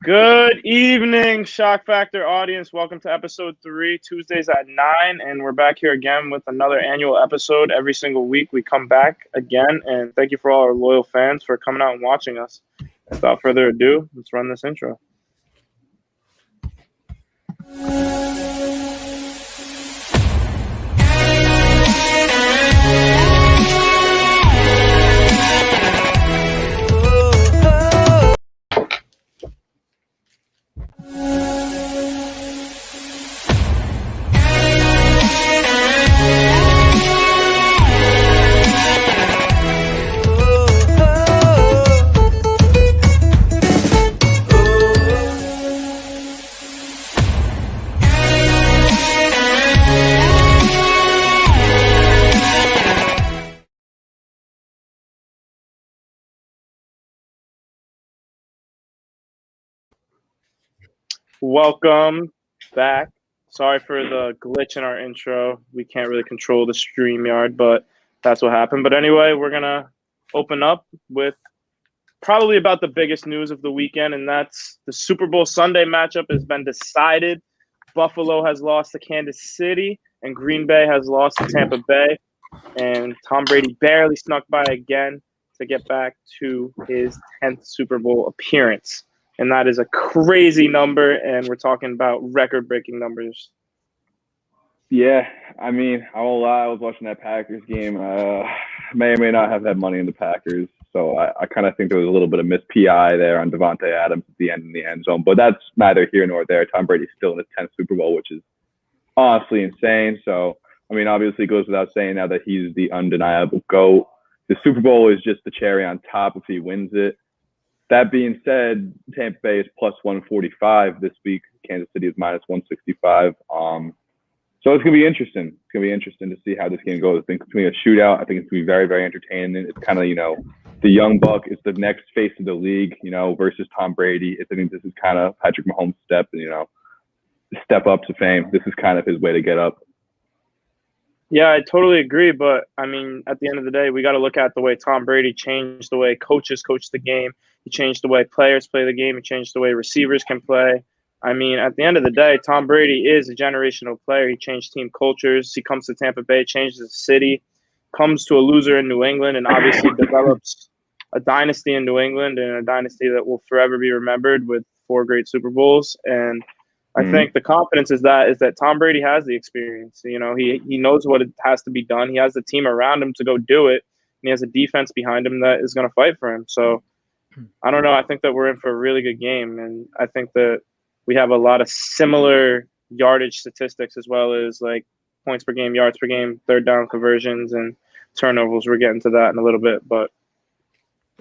Good evening, Shock Factor audience. Welcome to episode 3, Tuesdays at 9. And we're back here again with another annual episode. Every single week we come back again. And thank you for all our loyal fans for coming out and watching us. Without further ado, let's run this intro. Welcome back. Sorry for the glitch in our intro. We can't really control the StreamYard, but that's what happened. But anyway, we're going to open up with probably about the biggest news of the weekend, and that's the Super Bowl Sunday matchup has been decided. Buffalo has lost to Kansas City, and Green Bay has lost to Tampa Bay. And Tom Brady barely snuck by again to get back to his 10th Super Bowl appearance. And that is a crazy number, and we're talking about record-breaking numbers. Yeah, I mean, I won't lie. I was watching that Packers game. May or may not have had money in the Packers, so I kind of think there was a little bit of missed PI there on Devontae Adams at the end in the end zone. But that's neither here nor there. Tom Brady's still in his 10th Super Bowl, which is honestly insane. So, I mean, obviously it goes without saying now that he's the undeniable GOAT. The Super Bowl is just the cherry on top if he wins it. That being said, Tampa Bay is plus 145 this week. Kansas City is minus 165. So it's going to be interesting. It's going to be interesting to see how this game goes. I think it's going to be a shootout. I think it's going to be very, very entertaining. It's kind of, the young buck is the next face of the league, versus Tom Brady. I think this is kind of Patrick Mahomes' step up to fame. This is kind of his way to get up. Yeah, I totally agree. But, I mean, at the end of the day, we got to look at the way Tom Brady changed the way coaches coach the game. He changed the way players play the game. He changed the way receivers can play. I mean, at the end of the day, Tom Brady is a generational player. He changed team cultures. He comes to Tampa Bay, changes the city, comes to a loser in New England, and obviously develops a dynasty in New England and a dynasty that will forever be remembered with 4 great Super Bowls. And I think the confidence is that Tom Brady has the experience. He knows what it has to be done. He has the team around him to go do it. And he has a defense behind him that is going to fight for him. So I don't know. I think that we're in for a really good game. And I think that we have a lot of similar yardage statistics as well as like points per game, yards per game, third down conversions, and turnovers. We're getting to that in a little bit. But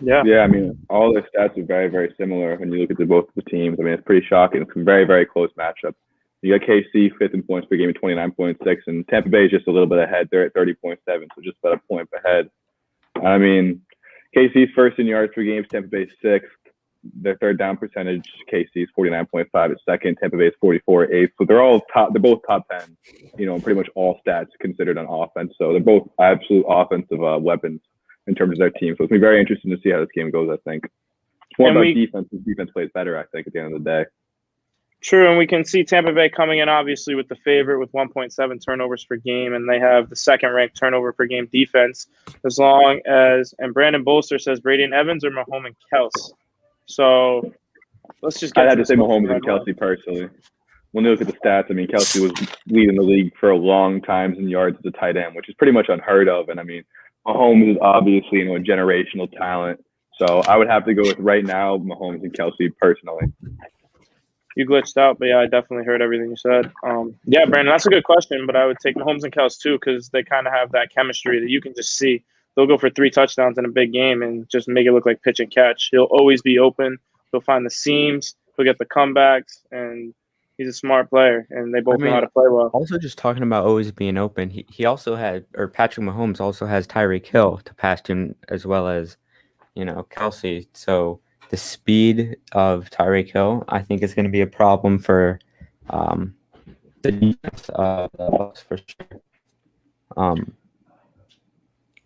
yeah. Yeah, I mean, all their stats are very, very similar when you look at both the teams. I mean, it's pretty shocking. It's a very, very close matchup. You got KC 5th in points per game at 29.6, and Tampa Bay is just a little bit ahead. They're at 30.7, so just about a point ahead. I mean, KC's first in yards per game, Tampa Bay's 6th. Their third down percentage, KC's 49.5 at second, Tampa Bay's 44 at 8th. So they're both top 10, pretty much all stats considered on offense. So they're both absolute offensive weapons in terms of their team. So it's going to be very interesting to see how this game goes, I think. It's more about defense. Defense plays better, I think, at the end of the day. True, and we can see Tampa Bay coming in, obviously, with the favorite with 1.7 turnovers per game, and they have the second-ranked turnover per game defense, as long as – and Brandon Bolster says Brady and Evans or Mahomes and Kelsey. So let's just get I'd have to say Mahomes and Kelsey personally. When you look at the stats, I mean, Kelsey was leading the league for a long time in yards as a tight end, which is pretty much unheard of. And, I mean, Mahomes is obviously, a generational talent. So I would have to go with right now Mahomes and Kelsey personally. You glitched out, but yeah, I definitely heard everything you said. Yeah, Brandon, that's a good question, but I would take Mahomes and Kelsey too because they kind of have that chemistry that you can just see. They'll go for 3 touchdowns in a big game and just make it look like pitch and catch. He'll always be open. He'll find the seams. He'll get the comebacks, and he's a smart player, and they both know how to play well. Also, just talking about always being open, he also had, or Patrick Mahomes also has Tyreek Hill to pass him as well as, Kelsey. So the speed of Tyreek Hill, I think, is going to be a problem for the defense of the Bucs for sure.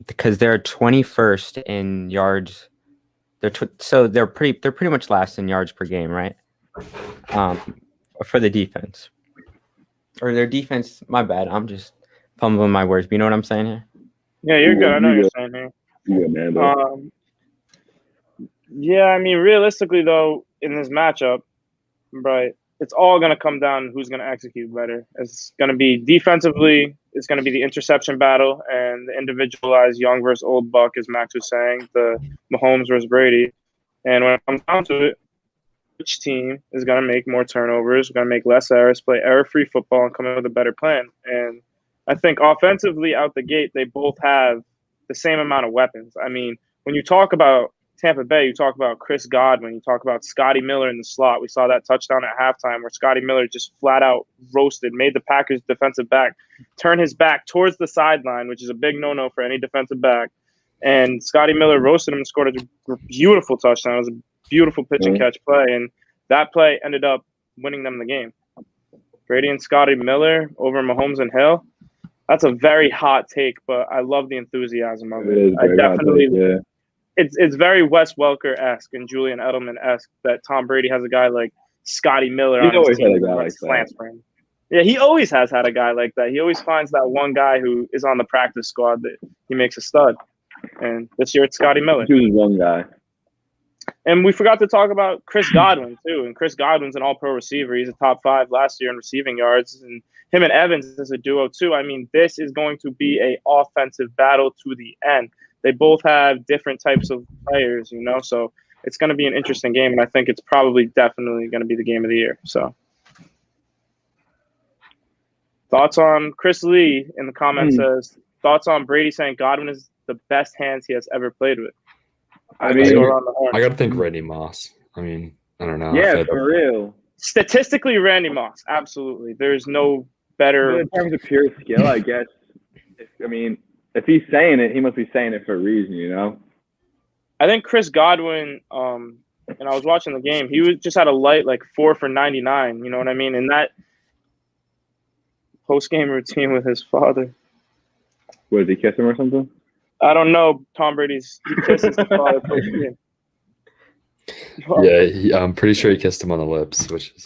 Because they're 21st in yards. They're pretty much last in yards per game, right? for the defense. Or their defense, my bad. I'm just fumbling my words. But you know what I'm saying here? Yeah, you're good. I know you're saying here. Yeah, man. Yeah, I mean, realistically, though, in this matchup, right, it's all going to come down to who's going to execute better. It's going to be defensively, it's going to be the interception battle and the individualized young versus old buck, as Max was saying, the Mahomes versus Brady. And when it comes down to it, which team is going to make more turnovers, going to make less errors, play error-free football, and come up with a better plan. And I think offensively out the gate, they both have the same amount of weapons. I mean, when you talk about Tampa Bay, you talk about Chris Godwin, you talk about Scotty Miller in the slot. We saw that touchdown at halftime where Scotty Miller just flat out roasted, made the Packers defensive back turn his back towards the sideline, which is a big no-no for any defensive back. And Scotty Miller roasted him and scored a beautiful touchdown. It was a beautiful pitch and catch play, and that play ended up winning them the game. Brady and Scotty Miller over Mahomes and Hill. That's a very hot take, but I love the enthusiasm of it. I definitely. It's very Wes Welker-esque and Julian Edelman-esque that Tom Brady has a guy like Scotty Miller on his team who runs slants for him. Yeah, he always has had a guy like that. He always finds that one guy who is on the practice squad that he makes a stud. And this year it's Scotty Miller. He was one guy. And we forgot to talk about Chris Godwin, too. And Chris Godwin's an all-pro receiver. He's a top 5 last year in receiving yards. And him and Evans is a duo, too. I mean, this is going to be an offensive battle to the end. They both have different types of players, you know, so it's going to be an interesting game, and I think it's probably definitely going to be the game of the year. So, thoughts on Chris Lee in the comments says, thoughts on Brady saying Godwin is the best hands he has ever played with. I got to think Randy Moss. I mean, I don't know. Yeah, for real. Statistically, Randy Moss, absolutely. There's no better. In terms of pure skill, I guess. If he's saying it, he must be saying it for a reason, you know? I think Chris Godwin, and I was watching the game, he just had a light, 4 for 99, you know what I mean? And that post-game routine with his father. Did he kiss him or something? I don't know. Tom Brady's he kisses his father post-game. Yeah, I'm pretty sure he kissed him on the lips, which is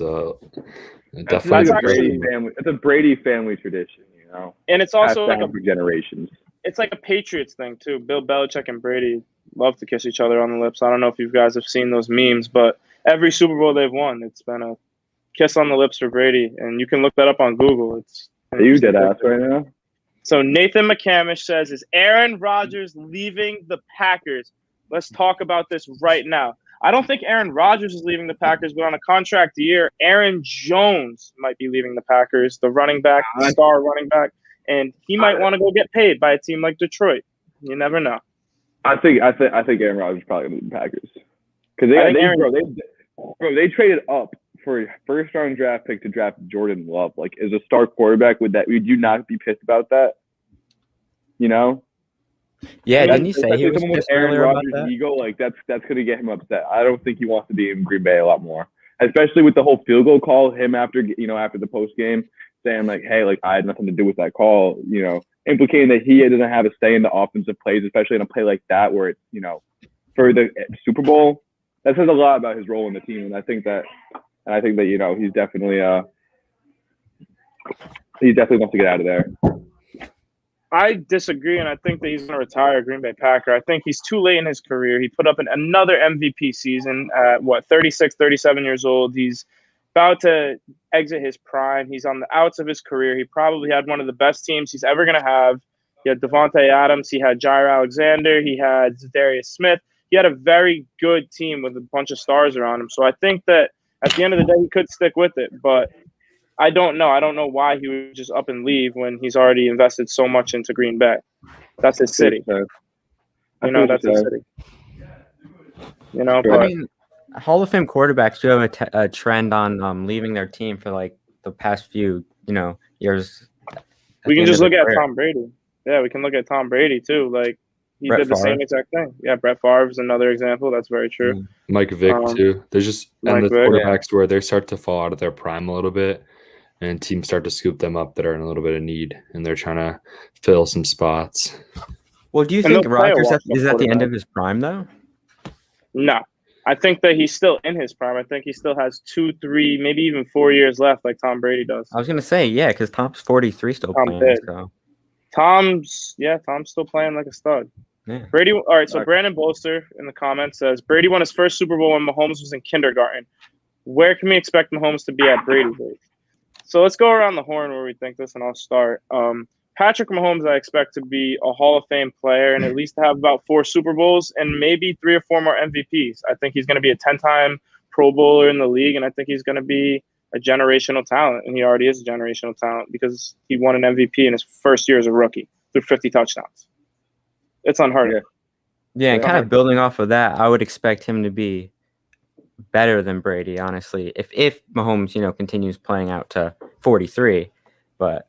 definitely it's a Brady family tradition, you know? And it's also for generations. It's like a Patriots thing, too. Bill Belichick and Brady love to kiss each other on the lips. I don't know if you guys have seen those memes, but every Super Bowl they've won, it's been a kiss on the lips for Brady. And you can look that up on Google. You dead ass right now? So Nathan McCamish says, is Aaron Rodgers leaving the Packers? Let's talk about this right now. I don't think Aaron Rodgers is leaving the Packers, but on a contract year, Aaron Jones might be leaving the Packers, the running back, the star running back. And he might want to go get paid by a team like Detroit. You never know. I think Aaron Rodgers is probably going to be the Packers because they traded up for a first-round draft pick to draft Jordan Love. As a star quarterback, would you not be pissed about that? You know? Yeah, didn't he say he was pissed earlier about that? Ego, that's going to get him upset. I don't think he wants to be in Green Bay a lot more, especially with the whole field goal call. Him after the post game. Saying hey, I had nothing to do with that call, implicating that he doesn't have a say in the offensive plays, especially in a play like that where it's, for the Super Bowl. That says a lot about his role in the team, and I think that he's definitely wants to get out of there. I disagree, and I think that he's going to retire a Green Bay Packer. I think he's too late in his career. He put up another MVP season at 36, 37 years old. He's about to exit his prime. He's on the outs of his career. He probably had one of the best teams he's ever going to have. He had Devontae Adams. He had Jair Alexander. He had Darius Smith. He had a very good team with a bunch of stars around him. So I think that at the end of the day, he could stick with it. But I don't know. I don't know why he would just up and leave when he's already invested so much into Green Bay. That's his city. That's his city. But Hall of Fame quarterbacks do have a trend on leaving their team for the past few years. We can just look at Tom Brady. Yeah, we can look at Tom Brady too. He did the same exact thing. Yeah, Brett Favre is another example. That's very true. Mike Vick too. There's just quarterbacks where they start to fall out of their prime a little bit, and teams start to scoop them up that are in a little bit of need, and they're trying to fill some spots. Well, do you think Rodgers is at the end of his prime though? No. I think that he's still in his prime. I think he still has 2, 3, maybe even 4 years left, like Tom Brady does. I was gonna say, yeah, because Tom's 43 still Tom playing. did. So Tom's still playing like a stud. yeah. Brady. All right, so Brandon Bolster in the comments says Brady won his first Super Bowl when Mahomes was in kindergarten. Where can we expect Mahomes to be at Brady's age? So let's go around the horn where we think this, and I'll start. Patrick Mahomes, I expect to be a Hall of Fame player and at least have about 4 Super Bowls and maybe 3 or 4 more MVPs. I think he's going to be a 10-time Pro Bowler in the league, and I think he's going to be a generational talent, and he already is a generational talent because he won an MVP in his first year as a rookie through 50 touchdowns. It's unheard of. Yeah, and kind of building off of that, I would expect him to be better than Brady, honestly, if Mahomes, continues playing out to 43. But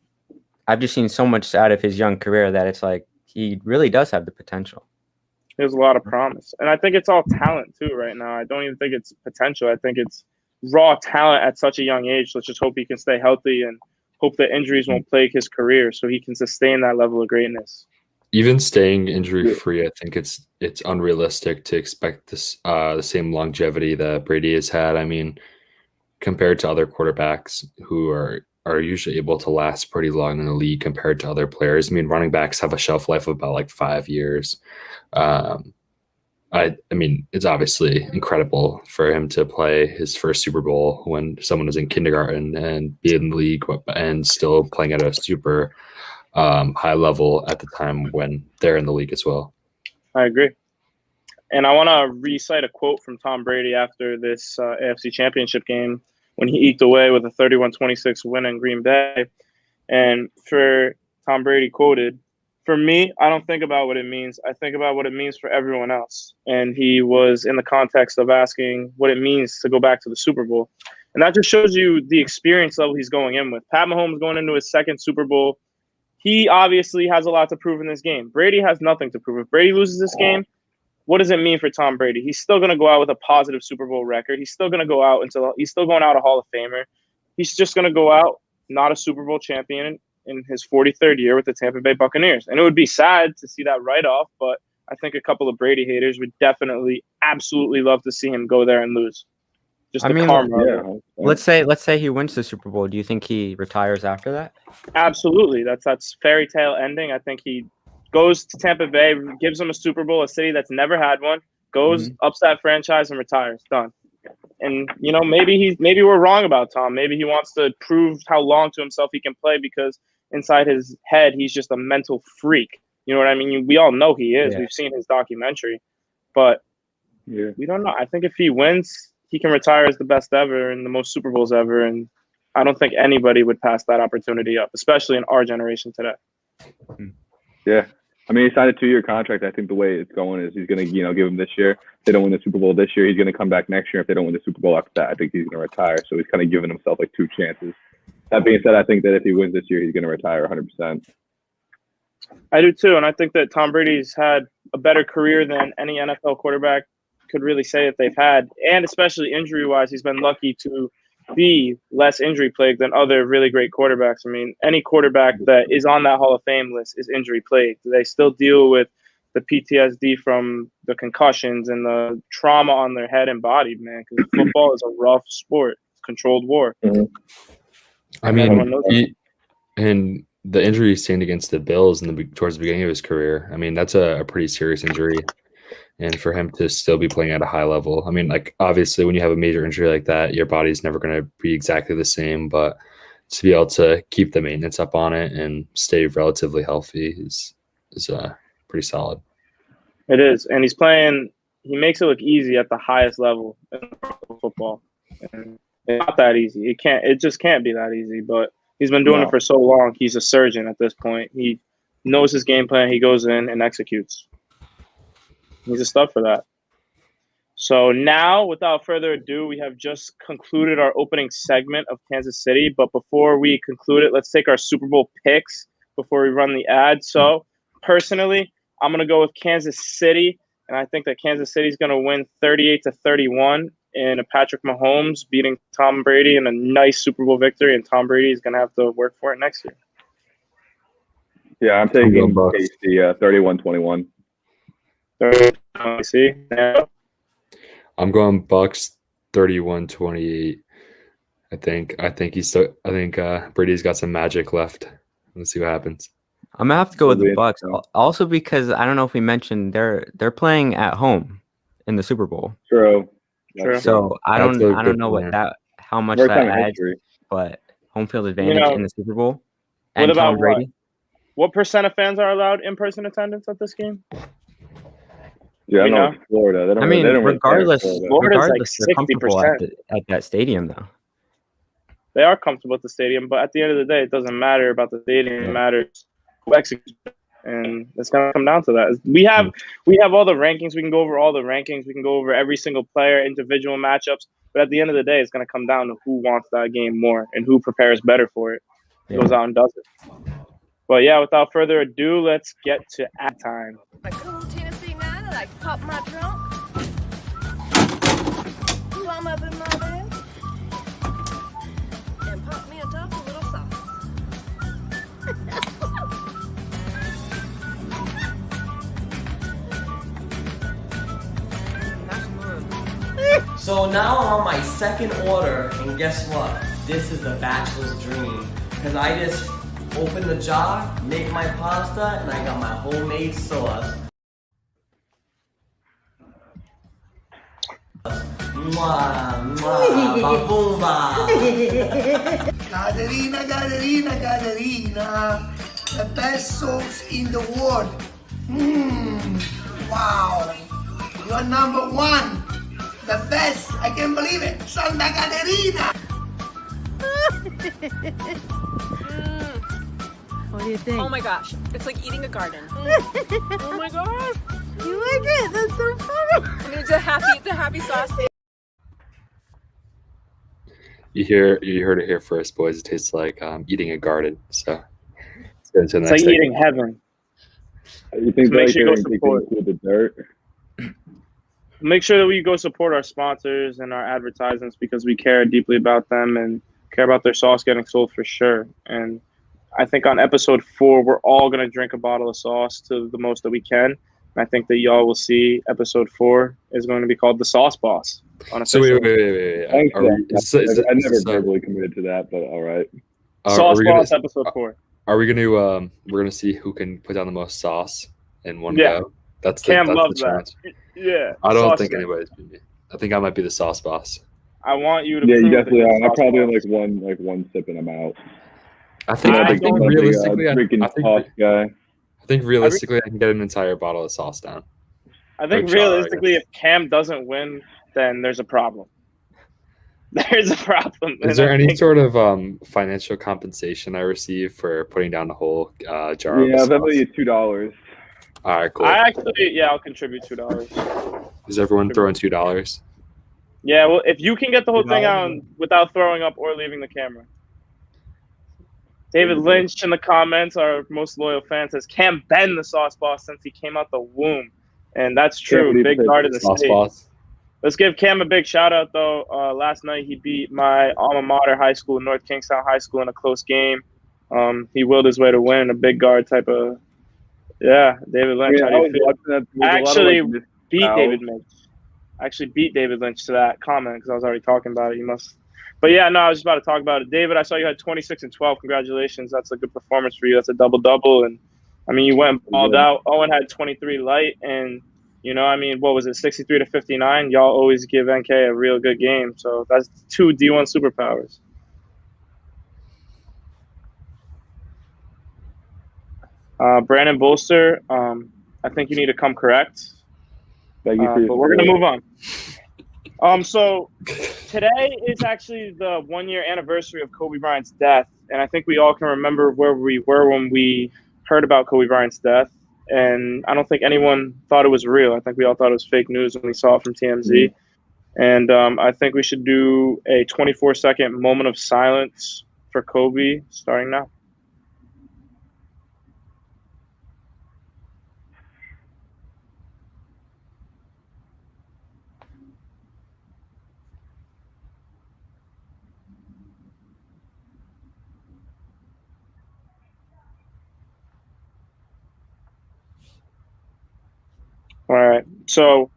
I've just seen so much out of his young career that it's like he really does have the potential. There's a lot of promise. And I think it's all talent, too, right now. I don't even think it's potential. I think it's raw talent at such a young age. Let's just hope he can stay healthy and hope that injuries won't plague his career so he can sustain that level of greatness. Even staying injury-free, I think it's unrealistic to expect this the same longevity that Brady has had. I mean, compared to other quarterbacks who are usually able to last pretty long in the league compared to other players. I mean, running backs have a shelf life of about like 5 years. I mean, it's obviously incredible for him to play his first Super Bowl when someone is in kindergarten and be in the league and still playing at a super high level at the time when they're in the league as well. I agree. And I want to recite a quote from Tom Brady after this AFC Championship game when he eked away with a 31-26 win in Green Bay. And for Tom Brady quoted, "For me, I don't think about what it means. I think about what it means for everyone else." And he was in the context of asking what it means to go back to the Super Bowl. And that just shows you the experience level he's going in with. Pat Mahomes going into his second Super Bowl. He obviously has a lot to prove in this game. Brady has nothing to prove. If Brady loses this game, what does it mean for Tom Brady? He's still going to go out with a positive Super Bowl record. He's still going to go out he's still going out a Hall of Famer. He's just going to go out not a Super Bowl champion in his 43rd year with the Tampa Bay Buccaneers. And it would be sad to see that write-off, but I think a couple of Brady haters would definitely, absolutely love to see him go there and lose. Just karma. Yeah. Let's say he wins the Super Bowl. Do you think he retires after that? Absolutely. That's fairy tale ending. I think he goes to Tampa Bay, gives them a Super Bowl, a city that's never had one, goes, ups that franchise, and retires. Done. And, maybe we're wrong about Tom. Maybe he wants to prove how long to himself he can play because inside his head, he's just a mental freak. You know what I mean? We all know he is. Yeah. We've seen his documentary. But we don't know. I think if he wins, he can retire as the best ever and the most Super Bowls ever. And I don't think anybody would pass that opportunity up, especially in our generation today. Yeah. I mean, he signed a 2-year contract. I think the way it's going is he's going to, give him this year. If they don't win the Super Bowl this year, he's going to come back next year. If they don't win the Super Bowl after that, I think he's going to retire. So he's kind of giving himself like 2 chances. That being said, I think that if he wins this year, he's going to retire 100%. I do too. And I think that Tom Brady's had a better career than any NFL quarterback could really say that they've had. And especially injury-wise, he's been lucky to be less injury plagued than other really great quarterbacks. I mean, any quarterback that is on that Hall of Fame list is injury plagued. They still deal with the PTSD from the concussions and the trauma on their head and body, man, because football is a rough sport. It's controlled war. Mm-hmm. I mean, and the injury he sustained against the Bills towards the beginning of his career, I mean, that's a pretty serious injury. And for him to still be playing at a high level, I mean, like, obviously when you have a major injury like that, your body's never going to be exactly the same, but to be able to keep the maintenance up on it and stay relatively healthy is pretty solid. It is. And he makes it look easy at the highest level in football. And it's not that easy. It just can't be that easy, but he's been doing it for so long. He's a surgeon at this point. He knows his game plan. He goes in and executes. He's a stud for that. So now, without further ado, we have just concluded our opening segment of Kansas City. But before we conclude it, let's take our Super Bowl picks before we run the ad. So personally, I'm going to go with Kansas City, and I think that Kansas City is going to win 38-31 in a Patrick Mahomes beating Tom Brady in a nice Super Bowl victory, and Tom Brady is going to have to work for it next year. Yeah, I'm taking KC 31-21. I'm I'm going Bucks 31-28. I think Brady's got some magic left. Let's see what happens. I'm gonna have to go with the Bucks, also because I don't know if we mentioned they're playing at home in the Super Bowl. True. So I don't know how much that adds, but home field advantage in the Super Bowl. And what about Tom Brady? What percent of fans are allowed in-person attendance at this game? Yeah, I know it's Florida. They don't regardless, Florida's like 60%. they're comfortable at that stadium, though. They are comfortable at the stadium, but at the end of the day, it doesn't matter about the stadium. It matters who executes, and it's gonna come down to that. We have all the rankings. We can go over all the rankings. We can go over every single player, individual matchups. But at the end of the day, it's gonna come down to who wants that game more and who prepares better for it. Goes out and does it. But yeah, without further ado, let's get to ad time. A cool Tennessee night, I like to pop my trunk, climb up in my bed, and pop me a top of little sauce. So now I'm on my second order, and guess what? This is the bachelor's dream. Because I just open the jar, make my pasta, and I got my homemade sauce. Mwah, mwah, ba-boom-ba. Caterina, Caterina, Caterina. The best sauce in the world. Wow. You're number one. The best. I can't believe it. Santa Caterina. What do you think? Oh my gosh, it's like eating a garden. Oh my gosh. You like it? That's so funny. I'm gonna do the happy sauce. You heard it here first, boys. It tastes like eating a garden. So it's like eating heaven. You think so make sure you go support the dirt? Make sure that we go support our sponsors and our advertisements because we care deeply about them and care about their sauce getting sold for sure. And I think on episode 4, we're all going to drink a bottle of sauce to the most that we can. And I think that y'all will see episode 4 is going to be called The Sauce Boss. So wait. I never verbally committed to that, but all right. Sauce Boss episode 4. Are we going to, we're going to see who can put down the most sauce in one go? Cam loves that. Yeah. I don't think anybody's beat me. I think I might be the sauce boss. I want you to. Yeah, you definitely are. I'm probably on like one sip and I'm out. I think realistically, I think realistically, I can get an entire bottle of sauce down. I think realistically, if Cam doesn't win, then there's a problem. There's a problem. Is there any sort of financial compensation I receive for putting down the whole jar? Yeah, I'll bet you $2. All right, cool. I'll contribute $2. Is everyone throwing $2? Yeah, well, if you can get the whole thing out without throwing up or leaving the camera. David Lynch in the comments, our most loyal fan, says Cam been the sauce boss since he came out the womb, and that's true. Big guard in the state. Boss. Let's give Cam a big shout out though. Last night he beat my alma mater high school, North Kingstown High School, in a close game. He willed his way to win, a big guard type of. Yeah, David Lynch. I actually beat David Lynch. I actually beat David Lynch to that comment because I was already talking about it. You must. But yeah, no, I was just about to talk about it. David, I saw you had 26 and 12. Congratulations. That's a good performance for you. That's a double-double. And, I mean, you went balled out. Owen had 23 light. And, you know, I mean, what was it, 63 to 59? Y'all always give NK a real good game. So that's 2 D1 superpowers. Brandon Bolster, I think you need to come correct. But we're going to move on. So today is actually the 1-year anniversary of Kobe Bryant's death. And I think we all can remember where we were when we heard about Kobe Bryant's death. And I don't think anyone thought it was real. I think we all thought it was fake news when we saw it from TMZ. And I think we should do a 24-second moment of silence for Kobe starting now. All right. So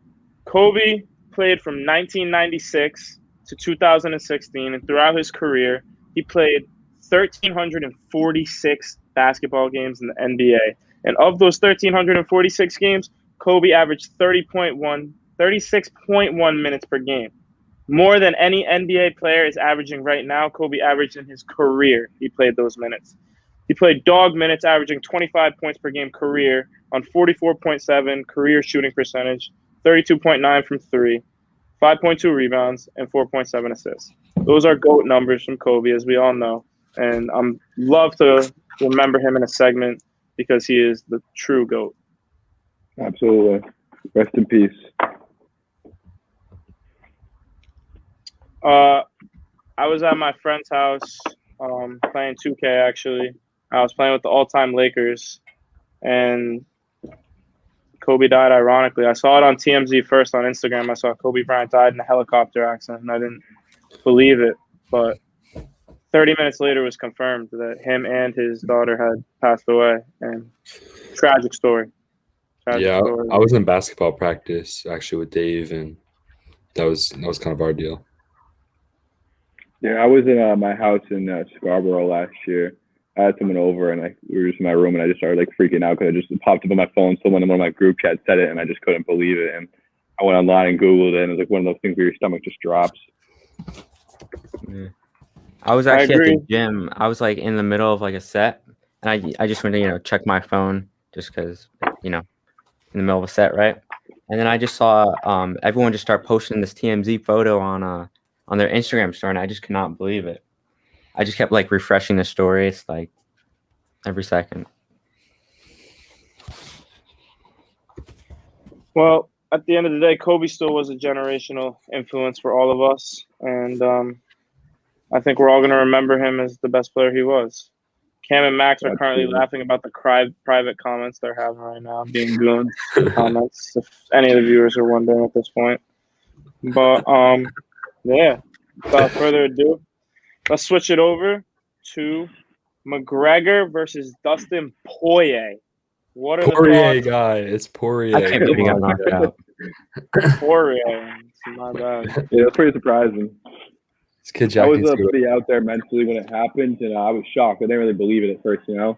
Kobe played from 1996 to 2016, and throughout his career, he played 1,346 basketball games in the NBA. And of those 1,346 games, Kobe averaged 36.1 minutes per game. More than any NBA player is averaging right now. Kobe averaged in his career. He played those minutes. He played dog minutes, averaging 25 points per game career on 44.7 career shooting percentage, 32.9 from three, 5.2 rebounds, and 4.7 assists. Those are GOAT numbers from Kobe, as we all know. And I'm love to remember him in a segment because he is the true GOAT. Absolutely. Rest in peace. I was at my friend's house playing 2K, actually. I was playing with the all-time Lakers, and Kobe died, ironically. I saw it on TMZ first on Instagram. I saw Kobe Bryant died in a helicopter accident, and I didn't believe it. But 30 minutes later, it was confirmed that him and his daughter had passed away. And tragic story. Story. I was in basketball practice, actually, with Dave, and that was kind of our deal. Yeah, I was in my house in Scarborough last year. I had someone over, and we were just in my room, and I just started like freaking out because it just popped up on my phone. Someone in one of my group chats said it, and I just couldn't believe it. And I went online and Googled it, and it was like one of those things where your stomach just drops. Yeah. I was actually at the gym. I was like in the middle of like a set, and I just went to check my phone just because in the middle of a set, right? And then I just saw everyone just start posting this TMZ photo on their Instagram story, and I just could not believe it. I just kept like refreshing the stories like every second. Well, at the end of the day, Kobe still was a generational influence for all of us, and I think we're all going to remember him as the best player he was. Cam and Max are currently laughing about the private comments they're having right now, being goons comments, if any of the viewers are wondering at this point. But, yeah, without further ado, let's switch it over to McGregor versus Dustin Poirier. What are Poirier the thoughts? guy? It's Poirier. I can't believe he got knocked out. Poirier. It's not bad. Yeah, it was pretty surprising. This kid I was Jack pretty out there mentally when it happened, and I was shocked. I didn't really believe it at first, Yeah,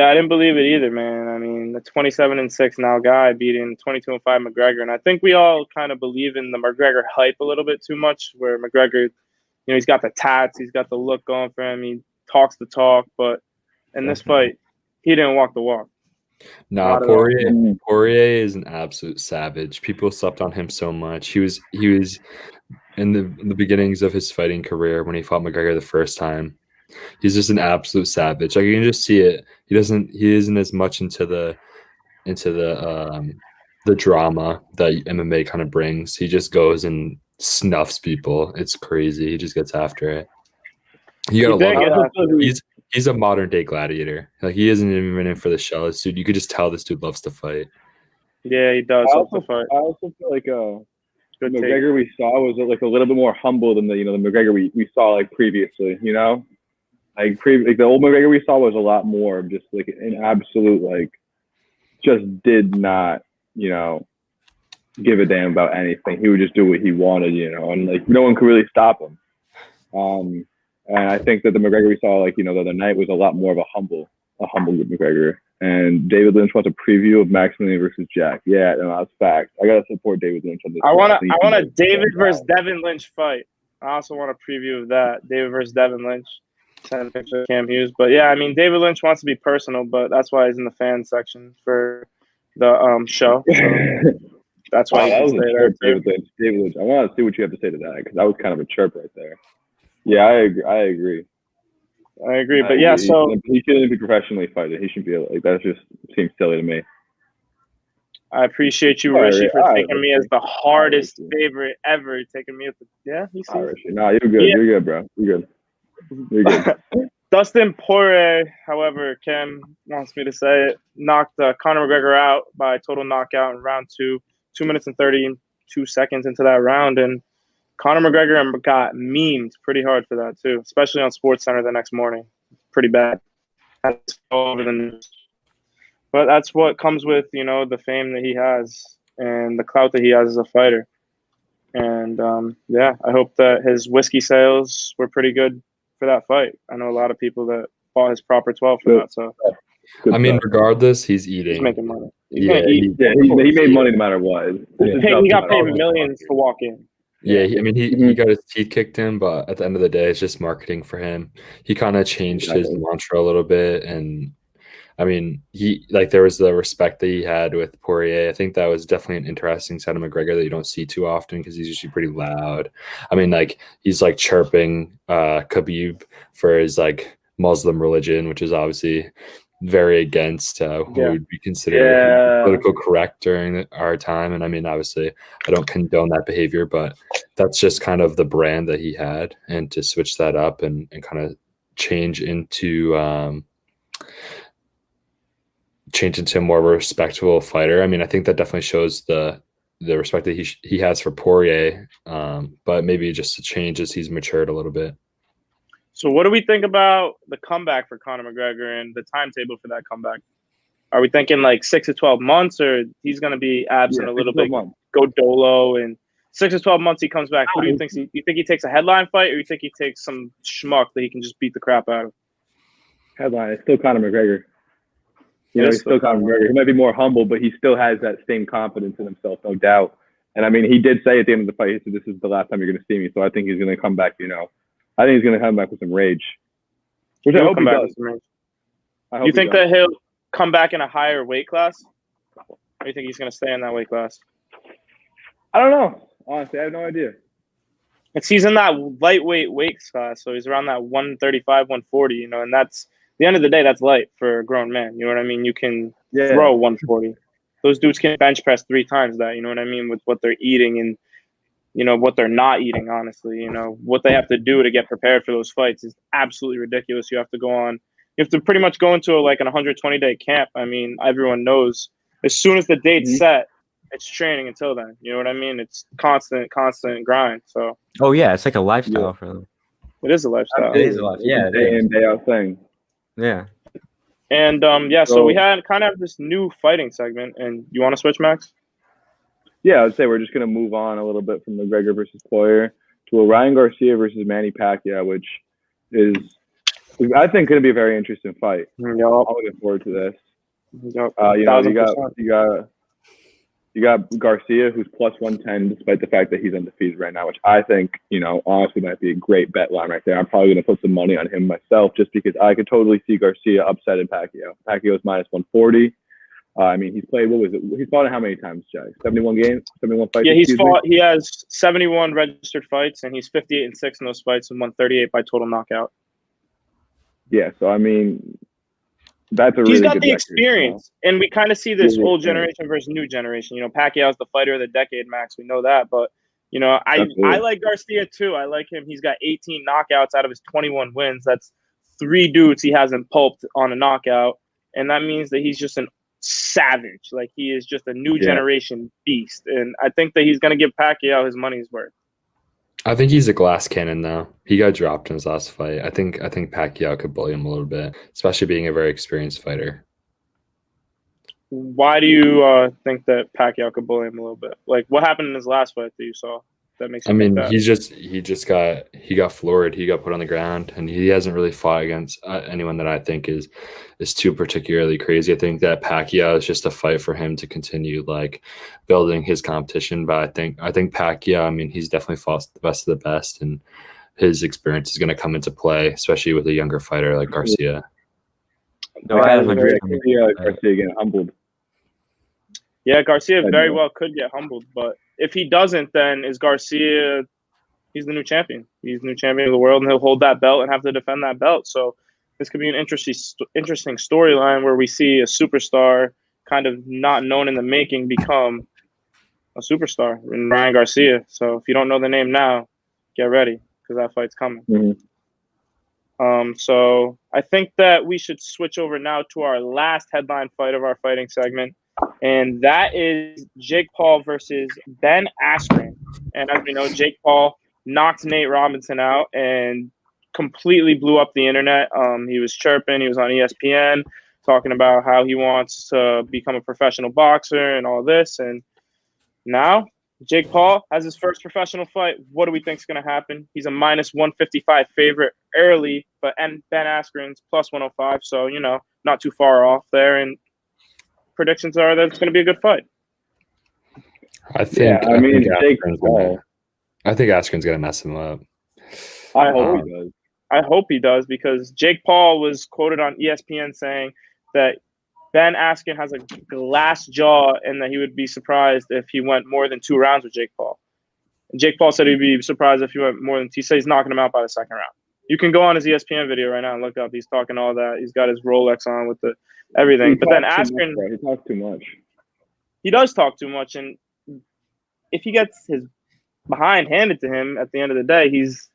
I didn't believe it either, man. I mean, the 27-6 now guy beating 22-5 McGregor, and I think we all kind of believe in the McGregor hype a little bit too much. Where McGregor, he's got the tats, he's got the look going for him, he talks the talk, but in this fight, he didn't walk the walk. Nah, Poirier is an absolute savage. People slept on him so much. He was in the beginnings of his fighting career when he fought McGregor the first time. He's just an absolute savage. Like you can just see it. He isn't as much into the drama that MMA kind of brings. He just goes and snuffs people. It's crazy. He just gets after it. You gotta love him. He's a modern day gladiator. Like he isn't even in for the show. This dude, you could just tell this dude loves to fight. Yeah, he does love to fight. I also feel like the McGregor we saw was like a little bit more humble than the McGregor we saw like previously. Like the old McGregor we saw was a lot more just like an absolute like just did not give a damn about anything. He would just do what he wanted, and like no one could really stop him. And I think that the McGregor we saw the other night was a lot more of a humble McGregor. And David Lynch wants a preview of Maximilian versus Jack. Yeah, no, that's fact. I gotta support David Lynch on this. I want a David versus Devin Lynch fight. I also want a preview of that. David versus Devin Lynch. Send a picture of Cam Hughes. But yeah, I mean, David Lynch wants to be personal, but that's why he's in the fan section for the show. So that's why that was a chirp, David Lynch. I want to see what you have to say to that because that was kind of a chirp right there. Yeah, I agree. But yeah, so he shouldn't be professionally fighting. He should be like that. Just seems silly to me. I appreciate you, Rishi, for taking me as the hardest favorite ever. Taking me at he's Rishi. Nah, you're good. Yeah. You're good, bro. You're good. Dustin Poirier, however, Cam wants me to say it, knocked Conor McGregor out by total knockout in round 2, 2 minutes and 32 seconds into that round, and Conor McGregor got memed pretty hard for that too, especially on SportsCenter the next morning. Pretty bad. But that's what comes with, the fame that he has. and the clout that he has as a fighter. And I hope that his whiskey sales were pretty good for that fight. I know a lot of people that bought his proper 12 for that. So I mean, regardless, he's eating. He's making money. He made money no matter what. He got paid millions to walk in. Yeah, he got his teeth kicked in, but at the end of the day, it's just marketing for him. He kind of changed his mantra a little bit, and I mean, there was the respect that he had with Poirier. I think that was definitely an interesting side of McGregor that you don't see too often because he's usually pretty loud. I mean, he's chirping Khabib for his Muslim religion, which is obviously very against what would be considered political correct during our time. And I mean, obviously, I don't condone that behavior, but that's just kind of the brand that he had. And to switch that up and kind of change into a more respectable fighter. I mean, I think that definitely shows the respect that he has for Poirier, but maybe just a change as he's matured a little bit. So what do we think about the comeback for Conor McGregor and the timetable for that comeback? Are we thinking 6 to 12 months, or he's going to be absent a little bit, go dolo, and 6 to 12 months he comes back? Who do you think? You think he takes a headline fight, or you think he takes some schmuck that he can just beat the crap out of? Headline. It's still Conor McGregor. He's still Conor McGregor. He might be more humble, but he still has that same confidence in himself, no doubt. And I mean, he did say at the end of the fight, he said, "This is the last time you're going to see me." So I think he's going to come back. I think he's going to come back with some rage, which I hope he does. You think that he'll come back in a higher weight class? Or do you think he's going to stay in that weight class? I don't know. Honestly, I have no idea. He's in that lightweight weight class, so he's around that 135, 140, and that's, at the end of the day, that's light for a grown man. You know what I mean? You can throw 140. Those dudes can bench press 3 times that, you know what I mean, with what they're eating and, what they're not eating, honestly. What they have to do to get prepared for those fights is absolutely ridiculous. You have to pretty much go into an 120-day camp. I mean, everyone knows as soon as the date's set, it's training until then. You know what I mean? It's constant grind. So. Oh yeah, it's like a lifestyle for them. It is a lifestyle. It is a lifestyle. Yeah, day in, day out thing. Yeah. And so we had kind of this new fighting segment, and you want to switch, Max? Yeah, I'd say we're just going to move on a little bit from McGregor versus Poirier to a Ryan Garcia versus Manny Pacquiao, which is, I think, going to be a very interesting fight. Yep. I'm looking forward to this. Yep. You got Garcia, who's plus 110, despite the fact that he's undefeated right now, which I think, honestly might be a great bet line right there. I'm probably going to put some money on him myself just because I could totally see Garcia upsetting Pacquiao. Pacquiao's minus 140. I mean, he's played, he's fought in how many times, Jack? 71 games? 71 fights? Yeah, he has 71 registered fights, and he's 58-6 in those fights and won 38 by total knockout. Yeah, so I mean, that's a really he's got good the record, experience, and we kind of see this old generation versus new generation. Pacquiao's the fighter of the decade, Max. We know that, but I like Garcia too. I like him. He's got 18 knockouts out of his 21 wins. That's 3 dudes he hasn't pulped on a knockout, and that means that he's just an savage. He is just a new generation beast, and I think that he's going to give Pacquiao his money's worth. I think he's a glass cannon now. He got dropped in his last fight. I think Pacquiao could bully him a little bit, especially being a very experienced fighter. Why do you think that Pacquiao could bully him a little bit? What happened in his last fight that you saw that makes you think that? he got floored. He got put on the ground, and he hasn't really fought against anyone that I think is too particularly crazy. I think that Pacquiao is just a fight for him to continue building his competition. But I think Pacquiao, I mean, he's definitely fought the best of the best, and his experience is going to come into play, especially with a younger fighter like Garcia. No, I have Garcia getting humbled. Yeah, Garcia very well could get humbled, but if he doesn't, then is Garcia, he's the new champion. He's the new champion of the world, and he'll hold that belt and have to defend that belt. So this could be an interesting storyline where we see a superstar kind of not known in the making become a superstar in Ryan Garcia. So if you don't know the name now, get ready because that fight's coming. Mm-hmm. So I think that we should switch over now to our last headline fight of our fighting segment. And that is Jake Paul versus Ben Askren. And as we know, Jake Paul knocked Nate Robinson out and completely blew up the internet. He was chirping. He was on ESPN talking about how he wants to become a professional boxer and all this. And Now, Jake Paul has his first professional fight. What do we think is going to happen? He's a minus 155 favorite early, but Ben Askren's plus 105. So, not too far off there. And predictions are that it's going to be a good fight. I think Jake Paul. I think Askren's going to mess him up. I hope he does. I hope he does, because Jake Paul was quoted on ESPN saying that Ben Askren has a glass jaw and that he would be surprised if he went more than 2 rounds with Jake Paul. And Jake Paul said he'd be surprised if he went more than – he said he's knocking him out by the second round. You can go on his ESPN video right now and look up. He's talking all that. He's got his Rolex on with the everything. But then Askren – he talks too much. He does talk too much, and if he gets his behind handed to him at the end of the day, he's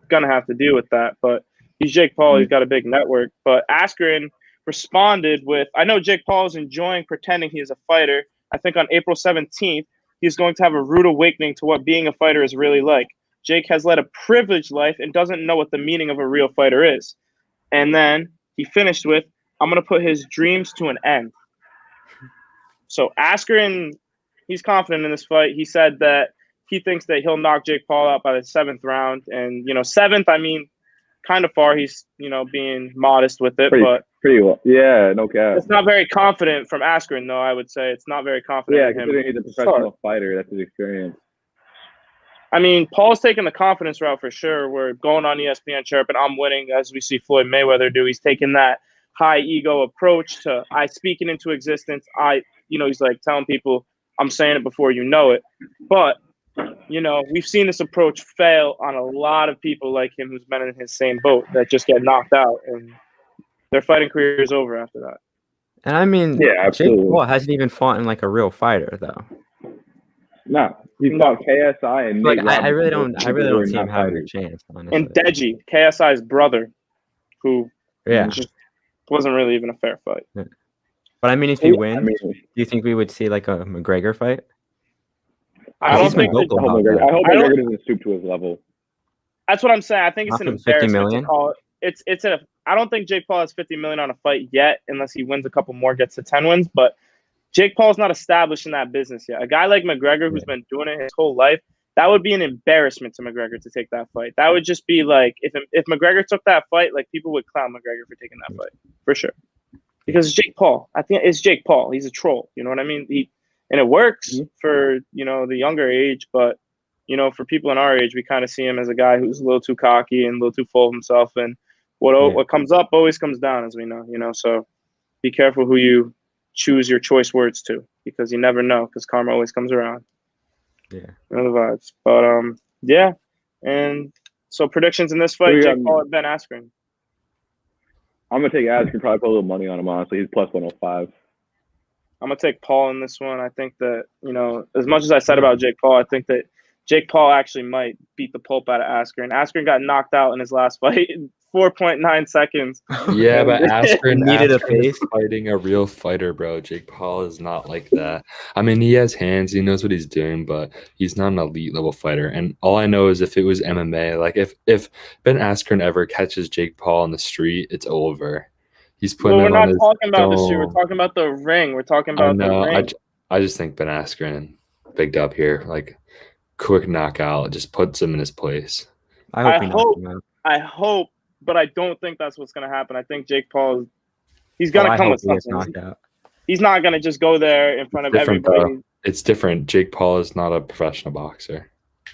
going to have to deal with that. But he's Jake Paul. He's got a big network. But Askren – responded with, I know Jake Paul is enjoying pretending he is a fighter. I think on April 17th, he's going to have a rude awakening to what being a fighter is really like. Jake has led a privileged life and doesn't know what the meaning of a real fighter is. And then he finished with, I'm going to put his dreams to an end. So Askren, he's confident in this fight. He said that he thinks that he'll knock Jake Paul out by the 7th round. And, 7th, I mean, kind of far. He's, being modest with it, but pretty well. Yeah, no cap. It's not very confident from Askren, though. I would say it's not very confident. Yeah, considering he's a professional fighter, that's his experience. I mean, Paul's taking the confidence route for sure. We're going on ESPN chirping, I'm winning, as we see Floyd Mayweather do. He's taking that high ego approach to I speak it into existence. He's like telling people I'm saying it before you know it. But we've seen this approach fail on a lot of people like him who's been in his same boat that just get knocked out and their fighting career is over after that. And I mean, Jake Paul hasn't even fought in like a real fighter though. No, he fought KSI and like I really don't see him having a chance. Honestly. And Deji, KSI's brother, who just wasn't really even a fair fight. Yeah. But I mean, if he wins, do you think we would see like a McGregor fight? I don't think. I hope McGregor doesn't stoop to his level. That's what I'm saying. I think it's an embarrassment 50 million? to call it. I don't think Jake Paul has 50 million on a fight yet, unless he wins a couple more, gets to 10 wins. But Jake Paul's not established in that business yet. A guy like McGregor, who's been doing it his whole life, that would be an embarrassment to McGregor to take that fight. That would just be like if McGregor took that fight, like people would clown McGregor for taking that fight for sure, because it's Jake Paul. I think it's Jake Paul. He's a troll. You know what I mean? And it works for the younger age, but for people in our age, we kind of see him as a guy who's a little too cocky and a little too full of himself. And what comes up always comes down, as we know. So be careful who you choose your choice words to, because you never know, because karma always comes around. Yeah, the vibes. But and so predictions in this fight: Jake Paul and Ben Askren. I'm gonna take Askren. Probably put a little money on him. Honestly, he's plus 105. I'm going to take Paul in this one. I think that, as much as I said about Jake Paul, I think that Jake Paul actually might beat the pulp out of Askren. Askren got knocked out in his last fight in 4.9 seconds. Yeah, but Askren needed a face. Fighting a real fighter, bro. Jake Paul is not like that. I mean, he has hands. He knows what he's doing, but he's not an elite level fighter. And all I know is if it was MMA, like if Ben Askren ever catches Jake Paul on the street, it's over. He's putting. Well, we're not talking about the street. We're talking about the ring. We're talking about the ring. I just think Ben Askren bigged up here, like quick knockout, just puts him in his place. I hope, but I don't think that's what's going to happen. I think Jake Paul, he's going to come with something. He's not going to just go there in front of everybody. Bro. It's different. Jake Paul is not a professional boxer.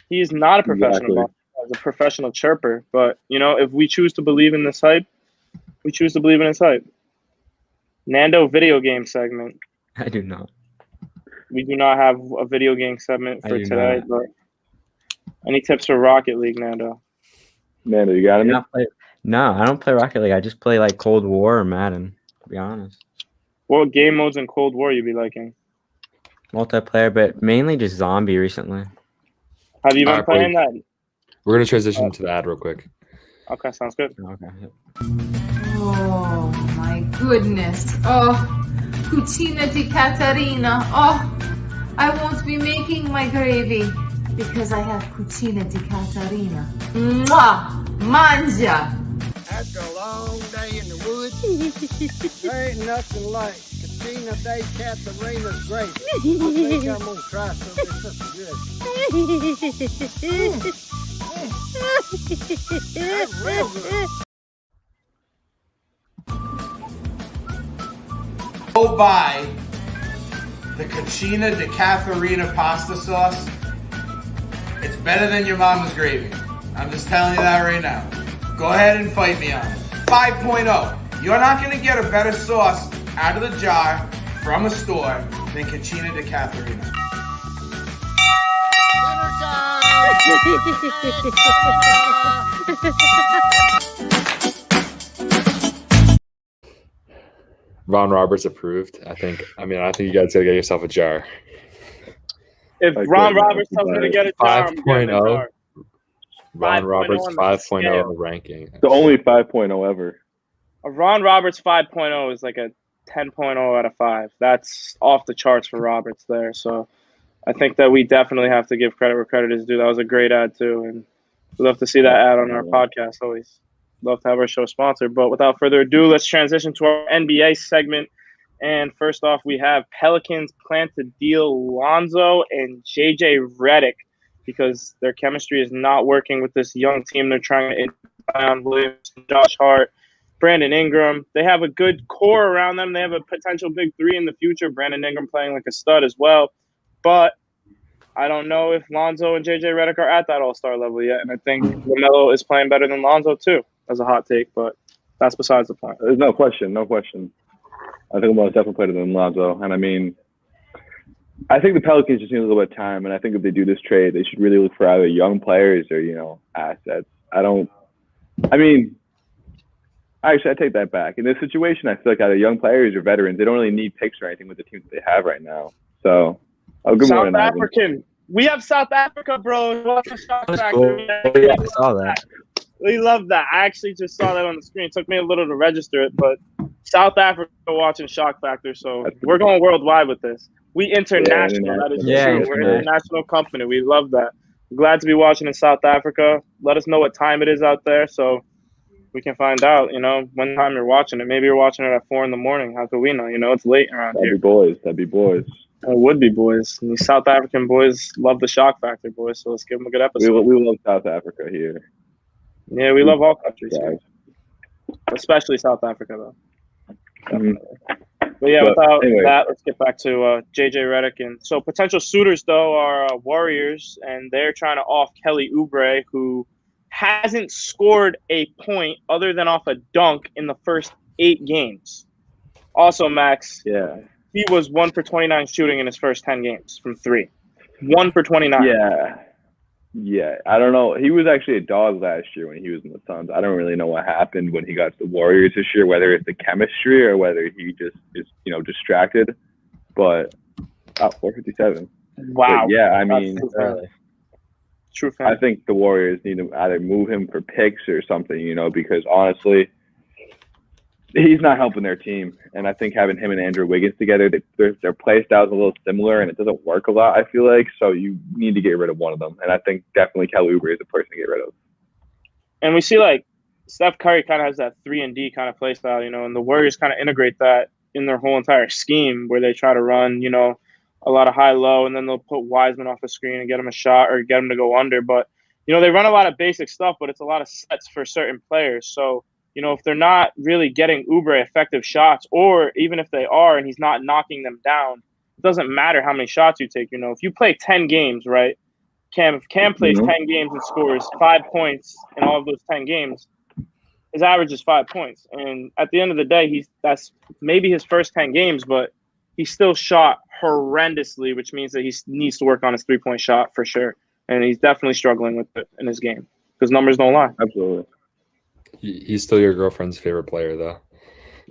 He is not a professional boxer. He's a professional chirper. But, if we choose to believe in this hype, we choose to believe in his hype. Nando video game segment. I do not. We do not have a video game segment for today. But any tips for Rocket League, Nando? Nando, you got any? No, I don't play Rocket League. I just play like Cold War or Madden, to be honest. What game modes in Cold War you be liking? Multiplayer, but mainly just zombie recently. Have you been playing that? We're going to transition to the ad real quick. Okay, sounds good. Okay. Yep. Oh my goodness. Oh, cucina di Catarina. Oh, I won't be making my gravy because I have cucina di Catarina. Mwah! Manja! After a long day in the woods, there ain't nothing like Cucina de Catarina's great. I think I'm gonna try some of this. That's real good. Go buy the Cucina de Catarina pasta sauce. It's better than your mama's gravy. I'm just telling you that right now. Go ahead and fight me on it. 5.0. You're not going to get a better sauce out of the jar from a store than Cucina de Catarina. Ron Roberts approved. I think you guys gotta get yourself a jar. If Ron Roberts tells me to get a jar, I'm getting a 5.0. jar. Ron 5.0 Roberts on the 5.0 scale. ranking. The only 5.0 ever. A Ron Roberts 5.0 is like a 10.0 out of 5. That's off the charts for Roberts there. So I think that we definitely have to give credit where credit is due. That was a great ad too, and we'd love to see that ad on our podcast. Always love to have our show sponsored. But without further ado, let's transition to our NBA segment. And first off, we have Pelicans plan to deal Lonzo and JJ Redick because their chemistry is not working with this young team. They're trying to Zion Williams, Josh Hart, Brandon Ingram. They have a good core around them. They have a potential big three in the future. Brandon Ingram playing like a stud as well. But I don't know if Lonzo and JJ Redick are at that all-star level yet. And I think LaMelo is playing better than Lonzo too, as a hot take. But that's besides the point. There's no question. I think LaMelo's definitely better than Lonzo. And I mean, I think the Pelicans just need a little bit of time. And I think if they do this trade, they should really look for either young players or, assets. Actually, I take that back. In this situation, I feel like either young players or veterans, they don't really need picks or anything with the team that they have right now. So, good morning, South African. We have South Africa, bro. Watch the Shock Factor. Cool. Yeah, I saw that. We love that. I actually just saw that on the screen. It took me a little to register it, but South Africa watching Shock Factor. So we're going worldwide with this. We international. That is true. We're an international company. We love that. Glad to be watching in South Africa. Let us know what time it is out there so we can find out, when time you're watching it. Maybe you're watching it at 4 a.m. How could we know? It's late around here. That'd be boys. It would be boys. And these South African boys love the Shock Factor, boys. So let's give them a good episode. We love South Africa here. Yeah, we love all countries here. Especially South Africa, though. But yeah, without that, let's get back to JJ Redick. And so potential suitors, though, are Warriors, and they're trying to off Kelly Oubre, who hasn't scored a point other than off a dunk in the first 8 games. Also, Max, he was 1 for 29 shooting in his first 10 games from 3. 1 for 29. Yeah. I don't know. He was actually a dog last year when he was in the Suns. I don't really know what happened when he got to the Warriors this year, whether it's the chemistry or whether he just is, distracted. But 457. Wow. But yeah, I mean, true fan. I think the Warriors need to either move him for picks or something, because honestly, he's not helping their team. And I think having him and Andrew Wiggins together, their play styles a little similar, and it doesn't work a lot, I feel like. So you need to get rid of one of them. And I think definitely Kelly Oubre is the person to get rid of. And we see, Steph Curry kind of has that 3-and-D kind of play style, and the Warriors kind of integrate that in their whole entire scheme where they try to run, a lot of high-low, and then they'll put Wiseman off the screen and get him a shot or get him to go under. But, they run a lot of basic stuff, but it's a lot of sets for certain players. So, if they're not really getting Oubre effective shots, or even if they are and he's not knocking them down, it doesn't matter how many shots you take. If you play 10 games, right? If Cam plays 10 games and scores 5 points in all of those 10 games, his average is 5 points. And at the end of the day, that's maybe his first 10 games, but he still shot horrendously, which means that he needs to work on his 3-point shot for sure. And he's definitely struggling with it in his game because numbers don't lie. Absolutely. He's still your girlfriend's favorite player, though.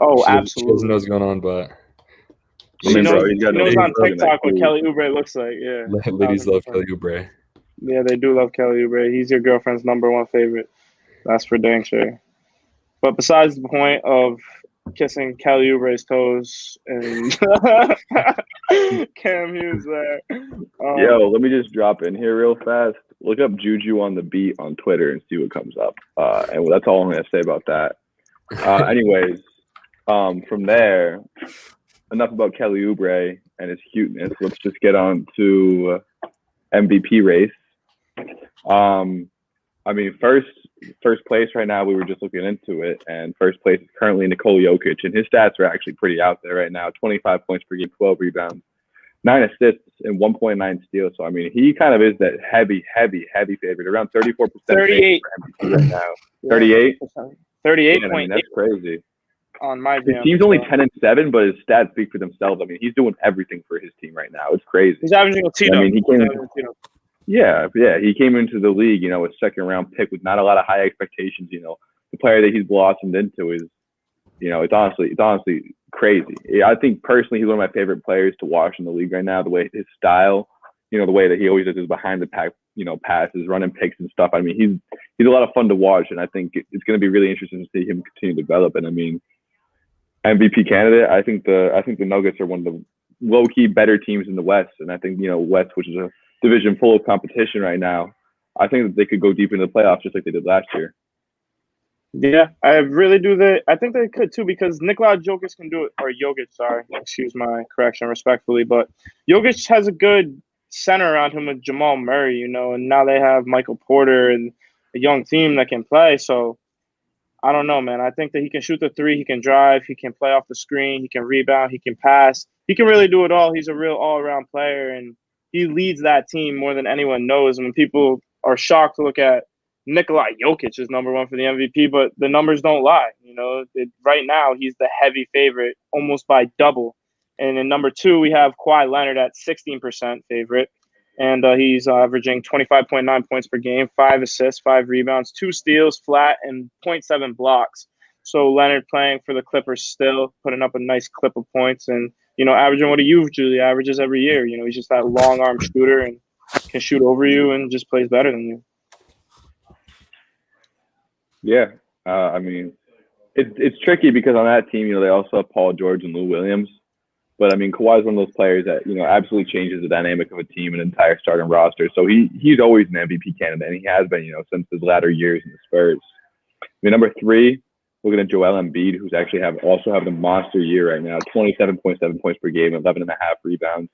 Oh, absolutely. She doesn't know what's going on, but she knows on TikTok what Kelly Oubre looks like. Yeah, ladies love Kelly Oubre. Yeah, they do love Kelly Oubre. He's your girlfriend's #1 favorite. That's for dang sure. But besides the point of kissing Kelly Oubre's toes and Cam Hughes there. Yo, let me just drop in here real fast. Look up Juju on the Beat on Twitter and see what comes up. And that's all I'm going to say about that. Anyways, from there, enough about Kelly Oubre and his cuteness. Let's just get on to MVP race. I mean, first place right now, we were just looking into it, and first place is currently Nikola Jokic, and his stats are actually pretty out there right now. 25 points per game, 12 rebounds, 9 assists, and 1.9 steals. So, I mean, he kind of is that heavy favorite, around 34% 38 for MVP right now. 38? 38. I mean, that's crazy. On my His team's only 10-7, but his stats speak for themselves. I mean, he's doing everything for his team right now. It's crazy. He's averaging a Tito. I mean, he came he came into the league, a second-round pick with not a lot of high expectations. The player that he's blossomed into is, it's honestly crazy. I think personally he's one of my favorite players to watch in the league right now. The way his style, the way that he always does his behind the pack, passes, running picks and stuff. I mean, he's a lot of fun to watch, and I think it's going to be really interesting to see him continue to develop. And I mean, MVP candidate. I think the Nuggets are one of the low-key better teams in the West, and I think West, which is a division full of competition right now, I think that they could go deep into the playoffs just like they did last year. Yeah, I really do. I think they could too, because Nikola Jokic can do it, or Jokic, sorry, excuse my correction respectfully, but Jokic has a good center around him with Jamal Murray, and now they have Michael Porter and a young team that can play. So I don't know, man. I think that he can shoot the three, he can drive, he can play off the screen, he can rebound, he can pass. He can really do it all. He's a real all-around player, and he leads that team more than anyone knows. And when people are shocked to look at Nikola Jokic is number one for the MVP, but the numbers don't lie. Right now he's the heavy favorite, almost by double. And in number two, we have Kawhi Leonard at 16% favorite, and he's averaging 25.9 points per game, 5 assists, 5 rebounds, 2 steals, flat, and 0.7 blocks. So Leonard playing for the Clippers still, putting up a nice clip of points, and averaging what he usually averages every year. He's just that long arm shooter and can shoot over you and just plays better than you. Yeah, I mean, it's tricky because on that team, they also have Paul George and Lou Williams. But I mean, Kawhi is one of those players that absolutely changes the dynamic of a team and entire starting roster. So he's always an MVP candidate, and he has been since his latter years in the Spurs. I mean, number 3, looking at Joel Embiid, who's actually also having a monster year right now. 27.7 points per game, 11.5 rebounds,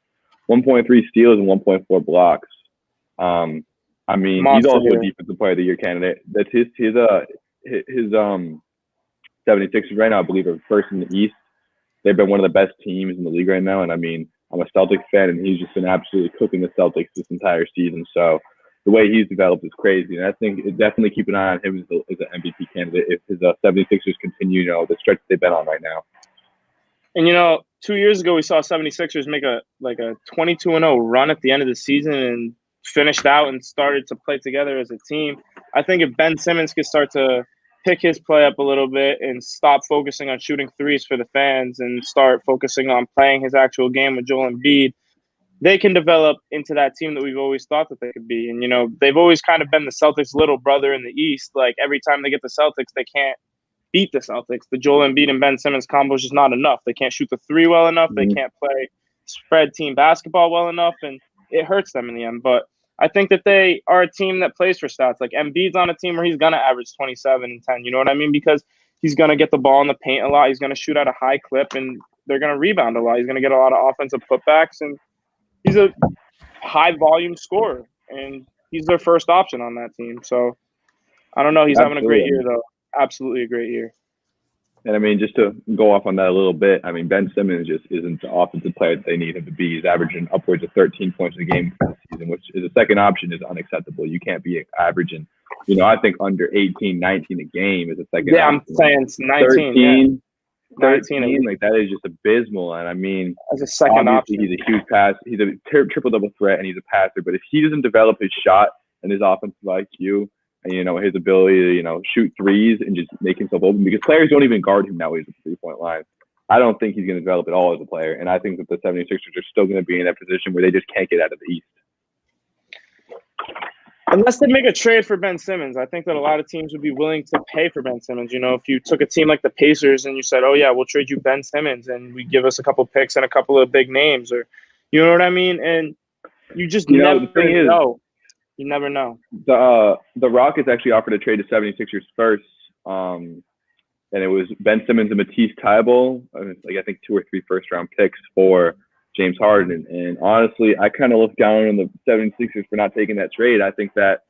1.3 steals, and 1.4 blocks. I mean, monster, he's also a defensive player of the year candidate. That's his 76ers right now, I believe, are first in the East. They've been one of the best teams in the league right now. And I mean, I'm a Celtics fan, and he's just been absolutely cooking the Celtics this entire season. So the way he's developed is crazy. And I think definitely keep an eye on him as an MVP candidate if his 76ers continue, the stretch they've been on right now. And, 2 years ago, we saw 76ers make a 22-0 run at the end of the season and finished out and started to play together as a team. I think if Ben Simmons could start to pick his play up a little bit and stop focusing on shooting threes for the fans and start focusing on playing his actual game with Joel Embiid, they can develop into that team that we've always thought that they could be. And, they've always kind of been the Celtics' little brother in the East. Like, every time they get the Celtics, they can't beat the Celtics. The Joel Embiid and Ben Simmons combo is just not enough. They can't shoot the three well enough. They can't play spread team basketball well enough, and it hurts them in the end. But I think that they are a team that plays for stats. Like, Embiid's on a team where he's going to average 27 and 10. You know what I mean? Because he's going to get the ball in the paint a lot. He's going to shoot at a high clip, and they're going to rebound a lot. He's going to get a lot of offensive putbacks, and he's a high-volume scorer, and he's their first option on that team. So, I don't know. He's having a great year, though. Absolutely a great year. And, I mean, just to go off on that a little bit, I mean, Ben Simmons just isn't the offensive player that they need him to be. He's averaging upwards of 13 points a game this season, which is a second option is unacceptable. You can't be averaging, I think under 18, 19 a game is a second option. Yeah, I'm saying it's 19. 13, yeah. 13, like that is just abysmal. And I mean, as a second option, he's a huge pass. He's a triple-double threat, and he's a passer. But if he doesn't develop his shot and his offensive IQ, and, his ability to, shoot threes and just make himself open, because players don't even guard him nowadays at the three-point line. I don't think he's going to develop at all as a player. And I think that the 76ers are still going to be in that position where they just can't get out of the East. Unless they make a trade for Ben Simmons, I think that a lot of teams would be willing to pay for Ben Simmons. If you took a team like the Pacers and you said, oh, yeah, we'll trade you Ben Simmons and we give us a couple picks and a couple of big names, or you know what I mean? And you just never know. You never know. The Rockets actually offered a trade to 76ers first, and and it was Ben Simmons and Matisse Thybulle, like I think 2 or 3 first-round picks for James Harden. And honestly, I kind of look down on the 76ers for not taking that trade. I think that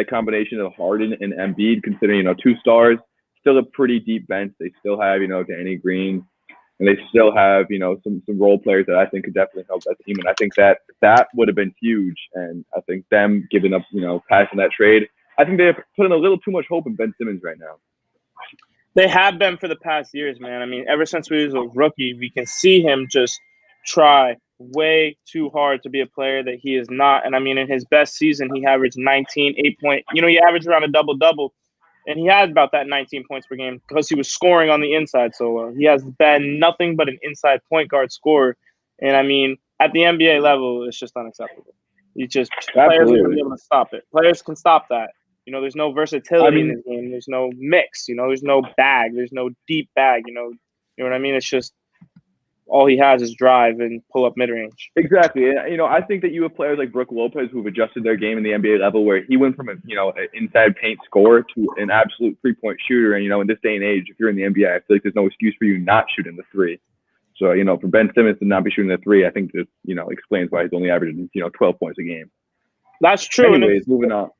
combination of Harden and Embiid, considering, 2 stars, still a pretty deep bench. They still have, Danny Green, and they still have, some role players that I think could definitely help that team. And I think that would have been huge. And I think them giving up, passing that trade, I think they're putting a little too much hope in Ben Simmons right now. They have been for the past years, man. I mean, ever since he was a rookie, we can see him just try way too hard to be a player that he is not. And I mean, in his best season, he averaged 19, 8 point. He averaged around a double-double, and he had about that 19 points per game because he was scoring on the inside so well. He has been nothing but an inside point guard scorer. And I mean, at the NBA level, it's just unacceptable. Players are going to be able to stop it. Players can stop that. There's no versatility in this game. There's no mix. There's no bag. There's no deep bag. You know what I mean? It's just all he has is drive and pull up mid-range. Exactly. I think that you have players like Brook Lopez who've adjusted their game in the NBA level, where he went from an inside paint scorer to an absolute 3-point shooter. And, in this day and age, if you're in the NBA, I feel like there's no excuse for you not shooting the 3. So, for Ben Simmons to not be shooting the 3, I think that, explains why he's only averaging, 12 points a game. That's true. Anyways, moving on.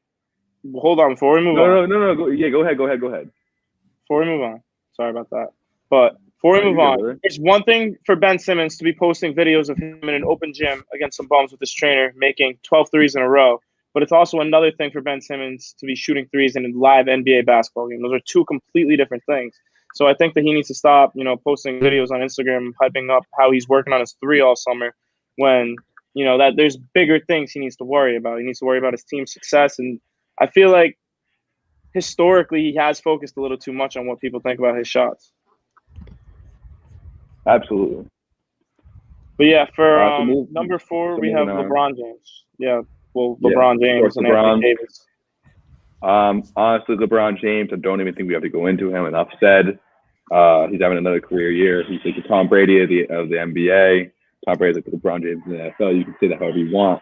Hold on, before we move on. No. Go ahead. Before we move on. Sorry about that. But before we move on, it's one thing for Ben Simmons to be posting videos of him in an open gym against some bums with his trainer making 12 threes in a row. But it's also another thing for Ben Simmons to be shooting threes in a live NBA basketball game. Those are 2 completely different things. So I think that he needs to stop, posting videos on Instagram, hyping up how he's working on his 3 all summer when, that there's bigger things he needs to worry about. He needs to worry about his team's success. And I feel like historically he has focused a little too much on what people think about his shots. Absolutely. But yeah, for number 4, we have LeBron James. Yeah, well, LeBron James and Anthony Davis. Honestly, LeBron James, I don't even think we have to go into him. Enough said. He's having another career year. He's like the Tom Brady of the NBA. Tom Brady's like the LeBron James in the NFL. You can say that however you want.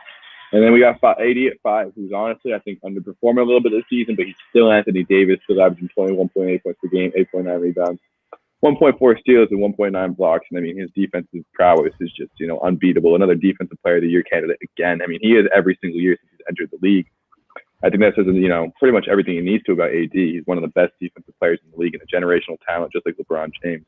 And then we got AD at 5, who's honestly, I think, underperforming a little bit this season, but he's still Anthony Davis, still averaging 21.8 points per game, 8.9 rebounds, 1.4 steals, and 1.9 blocks. And I mean, his defensive prowess is just, unbeatable. Another defensive player of the year candidate again. I mean, he is every single year since he's entered the league. I think that says, pretty much everything he needs to about AD. He's one of the best defensive players in the league and a generational talent, just like LeBron James.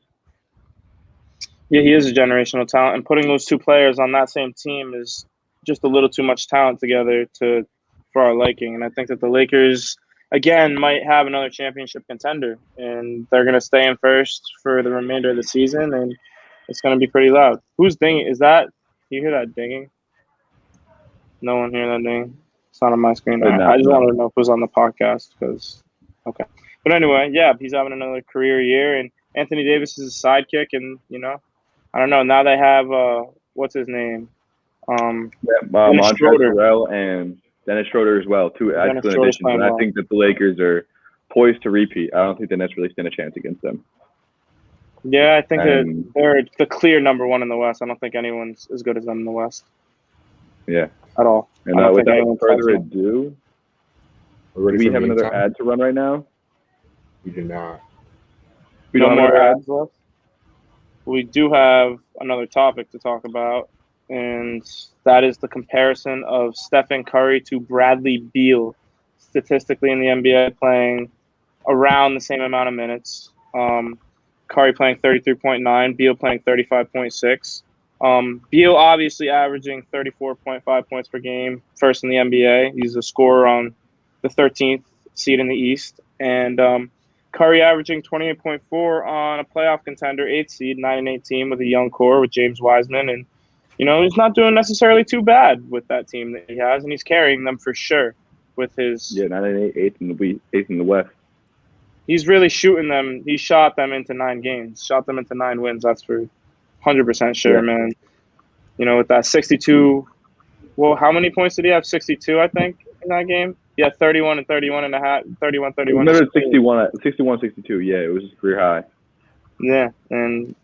Yeah, he is a generational talent. And putting those 2 players on that same team is just a little too much talent together for our liking. And I think that the Lakers, again, might have another championship contender. And they're going to stay in first for the remainder of the season. And it's going to be pretty loud. Who's dinging? Is that – you hear that dinging? No one hear that ding? It's not on my screen. I just wanted to know if it was on the podcast because – okay. But anyway, yeah, he's having another career year. And Anthony Davis is a sidekick. And, I don't know. Now they have what's his name? Montrezl Harrell and Dennis Schroeder as well, 2 excellent additions. And I think that the Lakers are poised to repeat. I don't think the Nets really stand a chance against them. Yeah, I think that they're the clear number 1 in the West. I don't think anyone's as good as them in the West. Yeah. At all. And without further ado, do we have another ad to run right now? We do not. We don't have more ads left? We do have another topic to talk about. And that is the comparison of Stephen Curry to Bradley Beal, statistically in the NBA, playing around the same amount of minutes. Curry playing 33.9, Beal playing 35.6. Beal obviously averaging 34.5 points per game, first in the NBA. He's a scorer on the 13th seed in the East. And Curry averaging 28.4 on a playoff contender, 8th seed, 9-8 team with a young core with James Wiseman. And he's not doing necessarily too bad with that team that he has, and he's carrying them for sure with his 9-8, 8th in the West. He's really shooting them. He shot them into 9 games, shot them into 9 wins. That's for 100% sure, man. With that 62. Well, how many points did he have? 62, I think, in that game. Yeah, 31 and 31 and a half, 31, 31. 61, 62. Yeah, it was his career high. Yeah, and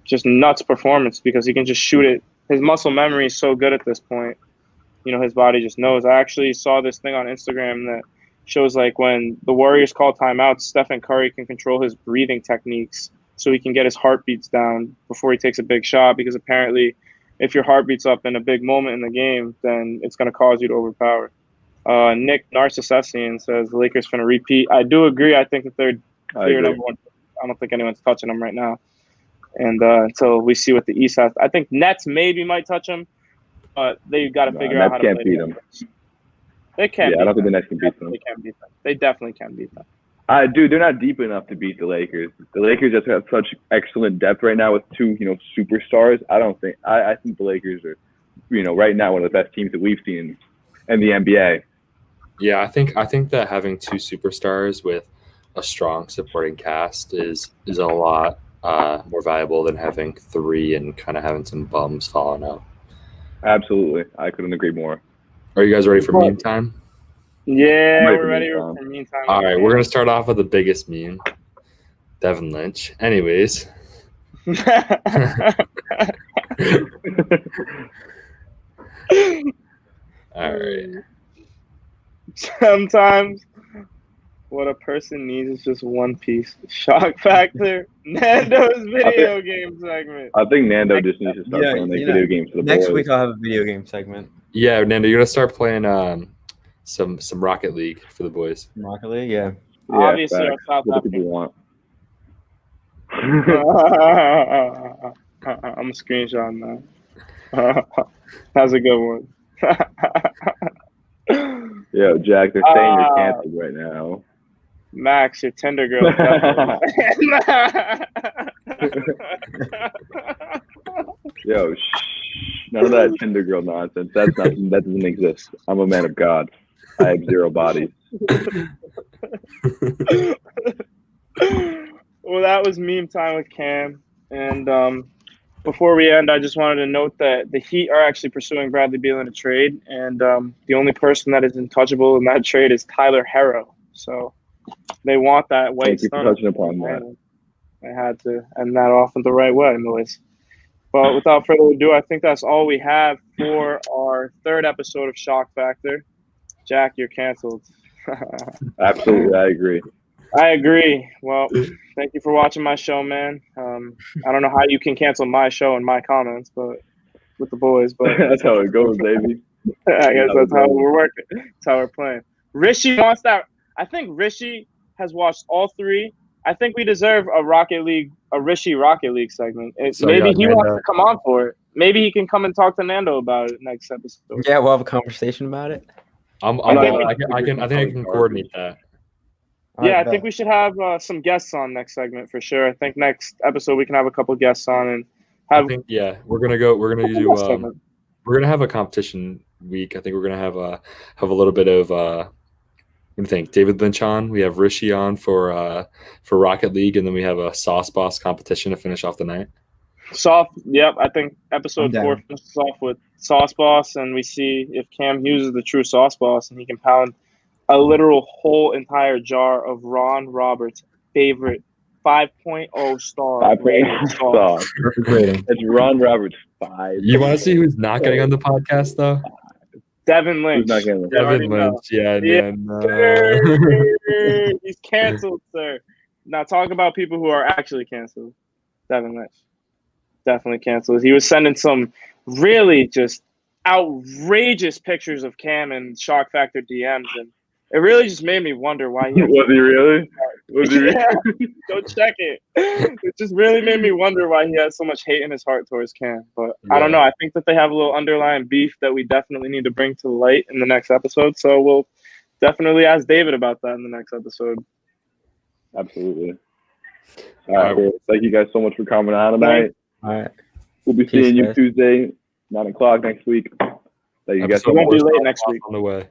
just nuts performance because he can just shoot it. His muscle memory is so good at this point. His body just knows. I actually saw this thing on Instagram that shows like when the Warriors call timeouts, Stephen Curry can control his breathing techniques so he can get his heartbeats down before he takes a big shot, because apparently if your heartbeat's up in a big moment in the game, then it's going to cause you to overpower. Nick Narcissessian says the Lakers finna repeat. I do agree. I think that they're clear number one. I don't think anyone's touching them right now. And until we see what the East has. I think Nets maybe might touch them, but they've got to figure out how to play them. They can. Yeah, I don't think the Nets can beat them. They can beat them. They definitely can beat them. Dude, they're not deep enough to beat the Lakers. The Lakers just have such excellent depth right now with two, superstars. I think the Lakers are, right now one of the best teams that we've seen in the NBA. Yeah, I think that having two superstars with a strong supporting cast is a lot more valuable than having three and kind of having some bums falling out. Absolutely, I couldn't agree more. Are you guys ready for meme time? Yeah, we're ready for meme time. All right, we're gonna start off with the biggest meme, Devin Lynch. Anyways. All right. Sometimes what a person needs is just one piece. Shock factor. Nando's video game segment. I think Nando just needs to start playing video games for the next boys. week I'll have a video game segment. Yeah, Nando, you're gonna start playing some Rocket League for the boys. Rocket League, yeah. Obviously, our South what do people want? I'm a screenshot that. That's a good one. Yo, Jack, they're saying you're canceled right now. Max, your Tinder girl. Yo, none of that Tinder girl nonsense. That doesn't exist. I'm a man of God. I have 0 bodies. Well, that was meme time with Cam. And before we end, I just wanted to note that the Heat are actually pursuing Bradley Beal in a trade. And the only person that is untouchable in that trade is Tyler Herro. So they want that white Thank you for touching upon that. I had to end that off in the right way, boys. But without further ado, I think that's all we have for our 3rd episode of Shock Factor. Jack, you're canceled. Absolutely, I agree. I agree. Well, thank you for watching my show, man. I don't know how you can cancel my show and my comments, but with the boys. But that's how it goes, baby. I guess that's how we're working. That's how we're playing. Rishi wants that. I think Rishi has watched all 3. I think we deserve a Rishi Rocket League segment. Maybe he wants to come on for it. Maybe he can come and talk to Nando about it next episode. Yeah, we'll have a conversation about it. I think I can coordinate that. Yeah, I think we should have some guests on next segment for sure. I think next episode we can have a couple guests on and have. We're gonna have a competition week. I think we're gonna have a little bit of. What do you think? David Lynch on. We have Rishi on for Rocket League, and then we have a Sauce Boss competition to finish off the night. Yep. I think episode 4 finishes off with Sauce Boss, and we see if Cam Hughes is the true Sauce Boss, and he can pound a literal whole entire jar of Ron Roberts' favorite 5.0 star. 5.0 star. Perfect rating. It's Ron Roberts 5. You want to see who's not getting on the podcast though? Devin Lynch. Devin Lynch. Yeah. He's canceled, sir. Now talk about people who are actually canceled. Devin Lynch. Definitely canceled. He was sending some really just outrageous pictures of Cam and Shock Factor DMs, and it really just made me wonder why he was he really? Yeah, go check it. It just really made me wonder why he has so much hate in his heart towards Cam. But I don't know. I think that they have a little underlying beef that we definitely need to bring to light in the next episode. So we'll definitely ask David about that in the next episode. Absolutely. All right. Well, thank you guys so much for coming on tonight. All right. We'll be seeing you Tuesday, 9 o'clock next week. Thank you guys so much. It won't be late next week. On the way.